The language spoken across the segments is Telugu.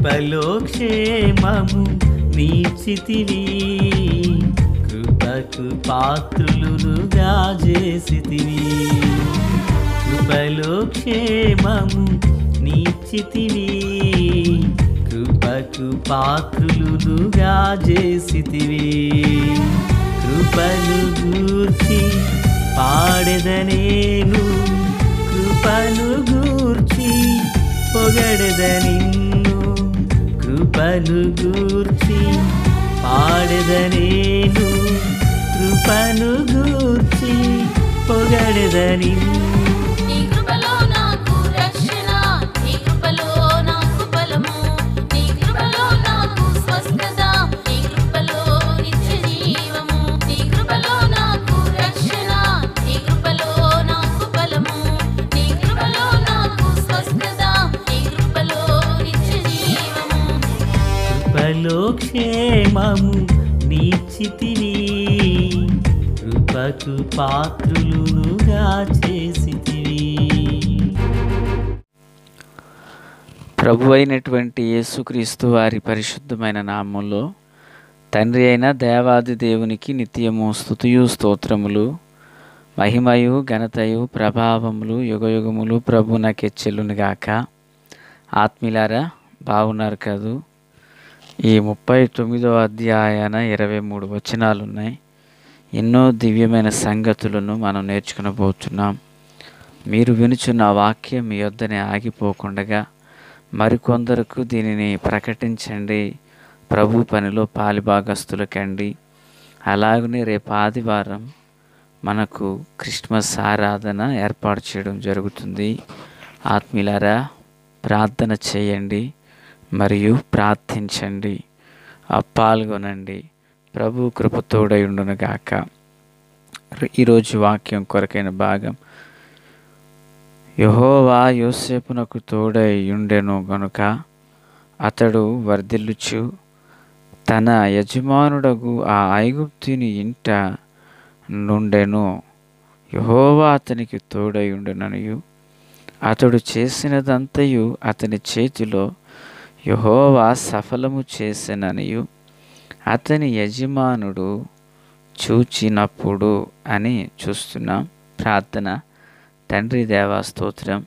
కృపలో క్షేమము నీచితివి, కృపకు పాత్రులుగా చేసితివి. కృపలో క్షేమము నీచితివి, కృపకు పాత్రులుగా చేసితివి. కృపను గూర్చి పాడెదనేను, కృపను గూర్చి పొగడెద నిన్ను. కృపను గూర్చి పాడెదనేను, కృపను గూర్చి పొగడెద నిన్ను. కృపలో క్షేమము నీచితివి, కృపకు పాత్రులుగా చేసితివి. ప్రభు అయినటువంటి యేసుక్రీస్తు వారి పరిశుద్ధమైన నామంలో తండ్రి అయిన దేవాది దేవునికి నిత్యము స్తుతియు స్తోత్రములు, మహిమయు ఘనతయు ప్రభావములు యుగయుగములు ప్రభునకే చెల్లునుగాక. ఆత్మీయులారా, బాగున్నారు కదూ? ఈ 39వ అధ్యాయాన 23 వచనాలు ఉన్నాయి. ఎన్నో దివ్యమైన సంగతులను మనం నేర్చుకునబోతున్నాం. మీరు వినుచున్న వాక్యం మీ యొద్దనే ఆగిపోకుండగా మరికొందరకు దీనిని ప్రకటించండి. ప్రభు పనిలో పాలిభాగస్తులు కండి. అలాగనే రేపు ఆదివారం మనకు క్రిస్మస్ ఆరాధన ఏర్పాటు చేయడం జరుగుతుంది. ఆత్మీయులారా, ప్రార్థన చేయండి మరియు ప్రార్థించండి, పాల్గొనండి. ప్రభు కృప తోడై ఉండునుగాక. ఈరోజు వాక్యం కొరకైన భాగం, యెహోవా యోసేపునకు తోడై ఉండెను గనుక అతడు వర్ధిల్లుచు తన యజమానుడగు ఆ ఐగుప్తుని ఇంట నుండెను. యెహోవా అతనికి తోడై ఉండెననియు అతడు చేసినదంతయు అతని చేతిలో యెహోవా సఫలము చేసెననియు అతని యజమానుడు చూచినప్పుడు అని చూస్తున్నాం. ప్రార్థన. తండ్రి దేవా స్తోత్రం,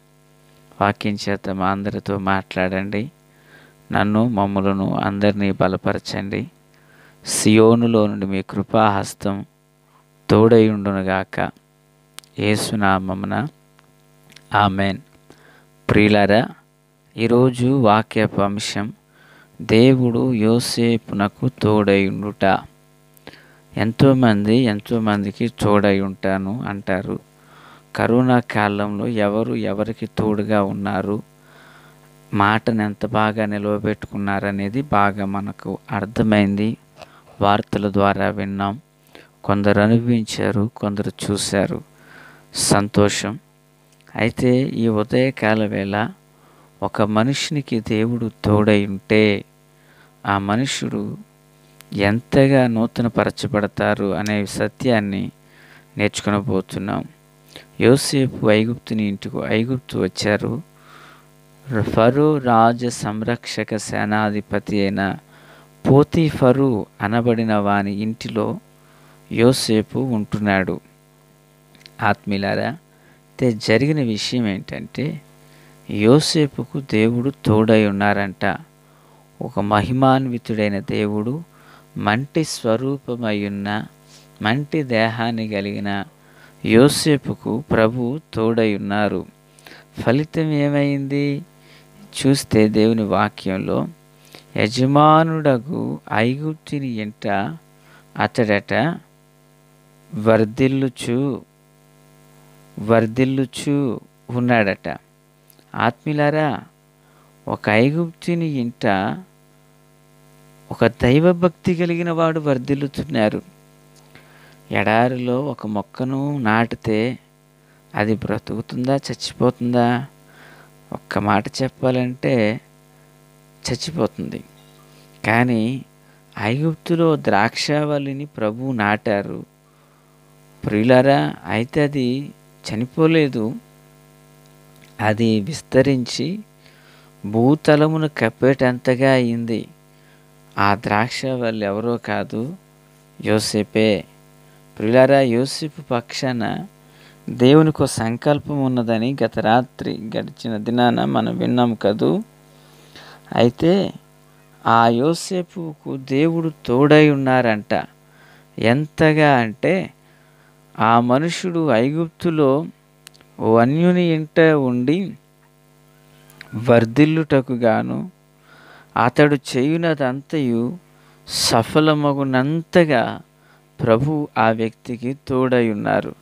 వాక్యం చేత మా అందరితో మాట్లాడండి. నన్ను మమ్ములను అందరినీ బలపరచండి. సియోనులో నుండి మీ కృపాహస్తం తోడై ఉండునుగాక. యేసునామమున ఆమెన్. ప్రియులారా, ఈరోజు వాక్యపు అంశం, దేవుడు యోసేపునకు తోడై ఉండుట. ఎంతోమందికి తోడై ఉంటాను అంటారు. కరోనా కాలంలో ఎవరికి తోడుగా ఉన్నారు, మాటను ఎంత బాగా నిలవబెట్టుకున్నారనేది బాగా మనకు అర్థమైంది. వార్తల ద్వారా విన్నాం. కొందరు అనుభవించారు, కొందరు చూశారు. సంతోషం. అయితే ఈ ఉదయకాల వేళ ఒక మనుషునికి దేవుడు తోడై ఉంటే ఆ మనుషుడు ఎంతగా నూతనపరచబడతారు అనే సత్యాన్ని నేర్చుకునబోతున్నాం. యోసేపు ఐగుప్తు వచ్చారు. ఫరో రాజ సంరక్షక సేనాధిపతి అయిన పోతీఫరు అనబడిన వాని ఇంటిలో యోసేపు ఉంటున్నాడు. ఆత్మీయులారా, జరిగిన విషయం ఏంటంటే, యోసేపుకు దేవుడు తోడై ఉన్నారంట. ఒక మహిమాన్వితుడైన దేవుడు మంటి స్వరూపమయ్యున్న మంటి దేహాన్ని కలిగిన యోసేపుకు ప్రభు తోడై ఉన్నారు. ఫలితం ఏమైంది చూస్తే దేవుని వాక్యంలో, యజమానుడగు ఐగుప్తుని ఇంట అతడట వర్ధిల్లుచు ఉన్నాడట. ఆత్మీయులారా, ఒక ఐగుప్తుని ఇంట ఒక దైవభక్తి కలిగిన వాడు వర్ధిల్లుతున్నారు. ఎడారిలో ఒక మొక్కను నాటితే అది బ్రతుకుతుందా, చచ్చిపోతుందా? ఒక్క మాట చెప్పాలంటే చచ్చిపోతుంది. కానీ ఐగుప్తులో ద్రాక్షావల్లిని ప్రభువు నాటారు. ప్రియులారా, అయితే అది చనిపోలేదు. అది విస్తరించి భూతలమును కప్పేటంతగా అయింది. ఆ ద్రాక్ష వాళ్ళు ఎవరో కాదు, యోసేపే. ప్రియులారా, యోసేపు పక్షాన దేవునికి సంకల్పం ఉన్నదని గత రాత్రి గడిచిన దినాన మనం విన్నాం కదూ. అయితే ఆ యోసేపుకు దేవుడు తోడై ఉన్నారంట. ఎంతగా అంటే ఆ మనుషుడు ఐగుప్తులో ఓ అన్యుని ఇంట ఉండి వర్ధిల్లుటకు గాను అతడు చేయునదంతయు సఫలమగునంతగా ప్రభు ఆ వ్యక్తికి తోడై ఉన్నారు.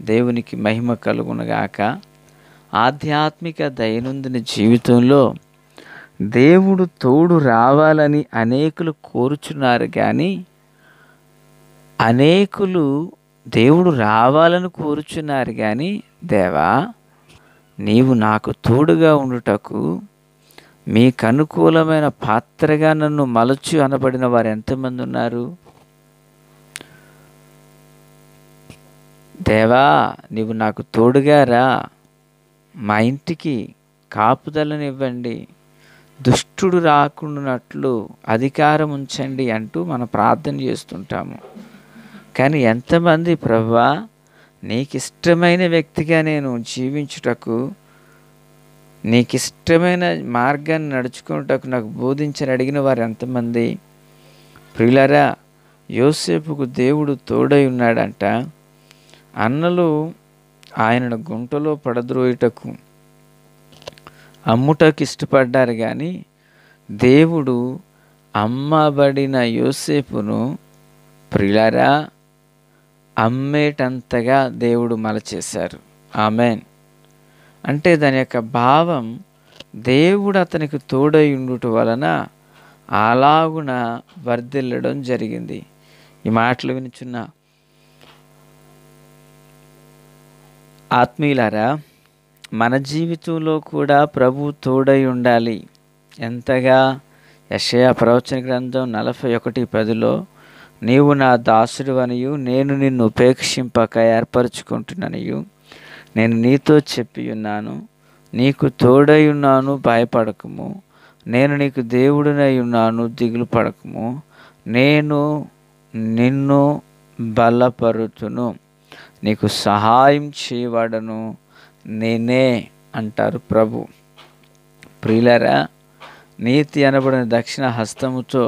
దేవునికి మహిమ కలుగునగాక. ఆధ్యాత్మిక దైనందిన జీవితంలో దేవుడు తోడు రావాలని అనేకులు కోరుచున్నారు, కానీ అనేకులు దేవుడు రావాలని కోరుచున్నారు కానీ, దేవా నీవు నాకు తోడుగా ఉండుటకు మీకు అనుకూలమైన పాత్రగా నన్ను మలచు అనబడిన వారు ఎంతమంది ఉన్నారు? దేవా నీవు నాకు తోడుగా రా, మా ఇంటికి కాపుదలనివ్వండి, దుష్టుడు రాకుండానట్లు అధికారం ఉంచండి అంటూ మనం ప్రార్థన చేస్తుంటాము. కానీ ఎంతమంది ప్రభువా నీకు ఇష్టమైన వ్యక్తిగా నేను జీవించుటకు, నీకు ఇష్టమైన మార్గాన్ని నడుచుకున్నటకు నాకు బోధించని అడిగిన వారు ఎంతమంది? ప్రియులారా, యోసేపుకు దేవుడు తోడై ఉన్నాడంట. అన్నలు ఆయనను గుంటలో పడద్రోయుటకు అమ్ముటకు ఇష్టపడ్డారు, కానీ దేవుడు అమ్మబడిన యోసేపును ప్రియులారా అమ్మేటంతగా దేవుడు మలచేశారు. ఆమెన్. అంటే దాని యొక్క భావం, దేవుడు అతనికి తోడై ఉండుట వలన అలాగున వర్ధిల్లడం జరిగింది. ఈ మాటలు వినుచున్న ఆత్మీయులారా, మన జీవితంలో కూడా ప్రభు తోడై ఉండాలి. ఎంతగా? యెషయా ప్రవచన గ్రంథం 41:10లో నీవు నా దాసుడివనియు నేను నిన్ను ఉపేక్షింపక ఏర్పరచుకుంటున్నానియు నేను నీతో చెప్పి ఉన్నాను, నీకు తోడై ఉన్నాను, భయపడకము, నేను నీకు దేవుడినై ఉన్నాను, దిగులు పడకము, నేను నిన్ను బలపరుతును, నీకు సహాయం చేయవాడను నేనే అంటారు ప్రభు. ప్రియులారా, నీతి అనబడిన దక్షిణ హస్తముతో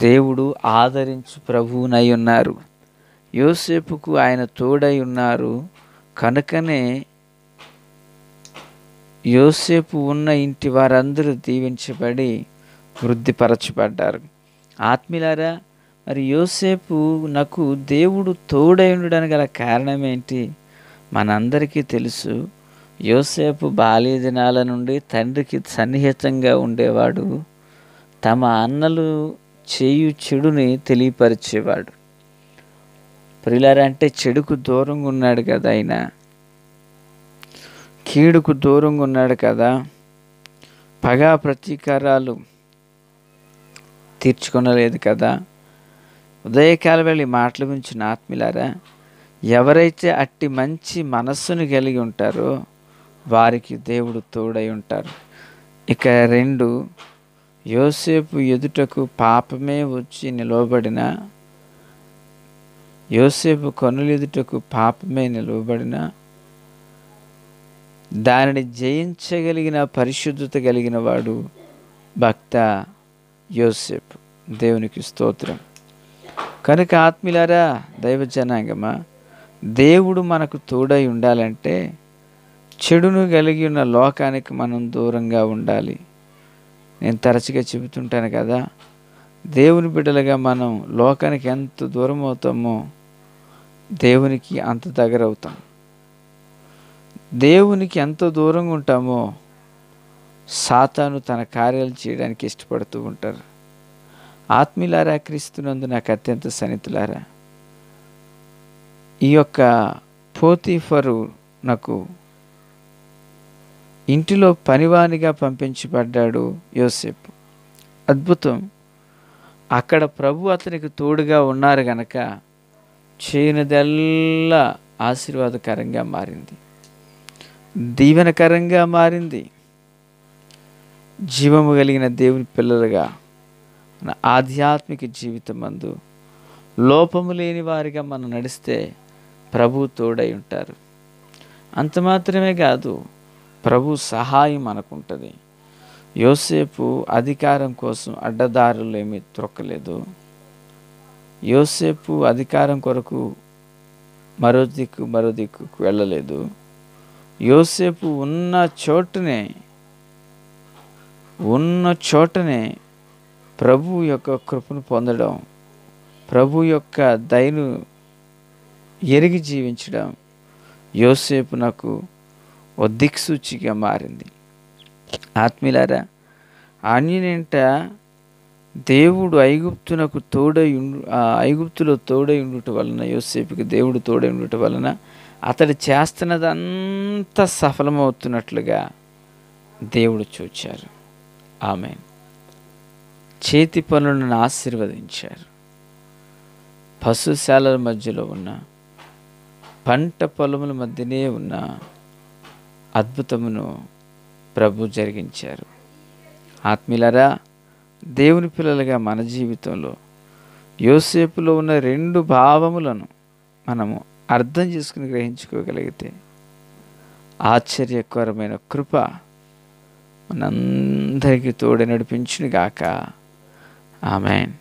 దేవుడు ఆదరించు ప్రభువునై ఉన్నారు. యోసేపుకు ఆయన తోడై ఉన్నారు కనుకనే యోసేపు ఉన్న ఇంటి వారందరూ దీవించబడి వృద్ధిపరచబడ్డారు. ఆత్మీయులారా, మరి యోసేపు నాకు దేవుడు తోడై ఉండడానికి గల కారణం ఏంటి? మనందరికీ తెలుసు. యోసేపు బాల్య దినాల నుండి తండ్రికి సన్నిహితంగా ఉండేవాడు. తమ అన్నలు చేయు చెడుని తెలియపరిచేవాడు. ప్రియులారా, అంటే చెడుకు దూరంగా ఉన్నాడు కదా, ఆయన కీడుకు దూరంగా ఉన్నాడు కదా, పగా ప్రతీకారాలు తీర్చుకొనలేదు కదా. ఉదయకాల వేళ ఈ మాటల గురించి ఆత్మీయులారా, ఎవరైతే అట్టి మంచి మనస్సును కలిగి ఉంటారో వారికి దేవుడు తోడై ఉంటారు. ఇక 2, యోసేపు ఎదుటకు పాపమే వచ్చి నిలవబడిన, యోసేపు కనుల ఎదుటకు పాపమే నిలవబడిన దానిని జయించగలిగిన పరిశుద్ధత కలిగిన వాడు భక్త యోసేపు. దేవునికి స్తోత్రం. కనుక ఆత్మీయులారా, దైవ జనాంగమా, దేవుడు మనకు తోడై ఉండాలంటే చెడును కలిగి ఉన్న లోకానికి మనం దూరంగా ఉండాలి. నేను తరచుగా చెబుతుంటాను కదా, దేవుని బిడ్డలుగా మనం లోకానికి ఎంత దూరం అవుతామో దేవునికి అంత దగ్గర అవుతాం. దేవునికి ఎంత దూరంగా ఉంటామో సాతాను తన కార్యాలు చేయడానికి ఇష్టపడుతూ ఉంటారు. ఆత్మీయులారా, క్రీస్తునందు నాకు అత్యంత సన్నిహితులారా, ఈ యొక్క పోతీఫరు నాకు ఇంటిలో పనివానిగా పంపించబడ్డాడు యోసేపు. అద్భుతం. అక్కడ ప్రభు అతనికి తోడుగా ఉన్నారు గనక చేయనిదల్లా ఆశీర్వాదకరంగా మారింది, దీవెనకరంగా మారింది. జీవము కలిగిన దేవుని పిల్లలుగా మన ఆధ్యాత్మిక జీవితం మందు లోపము లేని వారిగా మనం నడిస్తే ప్రభు తోడై ఉంటారు. అంత మాత్రమే కాదు, ప్రభు సహాయం మనకుంటుంది. యోసేపు అధికారం కోసం అడ్డదారులు ఏమీ త్రొక్కలేదు. యోసేపు అధికారం కొరకు మరో దిక్కుకు వెళ్ళలేదు. యోసేపు ఉన్న చోటనే ప్రభు యొక్క కృపను పొందడం, ప్రభు యొక్క దయను ఎరిగి జీవించడం యోసేపు నాకు ఓ దిక్సూచిగా మారింది. ఆత్మీయులారా, అన్యునింట దేవుడు ఐగుప్తులో తోడై ఉండుట వలన, యోసేపుకి దేవుడు తోడై ఉండుట వలన అతడు చేస్తున్నదంతా సఫలమవుతున్నట్లుగా దేవుడు చూచారు. ఆమేన్. చేతి పనులను ఆశీర్వదించారు. పశుశాలల మధ్యలో ఉన్న, పంట పొలముల మధ్యనే ఉన్న అద్భుతమును ప్రభు జరిగించారు. ఆత్మీయులారా, దేవుని పిల్లలుగా మన జీవితంలో యోసేపులో ఉన్న 2 భావములను మనము అర్థం చేసుకుని గ్రహించుకోగలిగితే ఆశ్చర్యకరమైన కృప మనందరికీ తోడు నడిపించును గాక. ఆమేన్.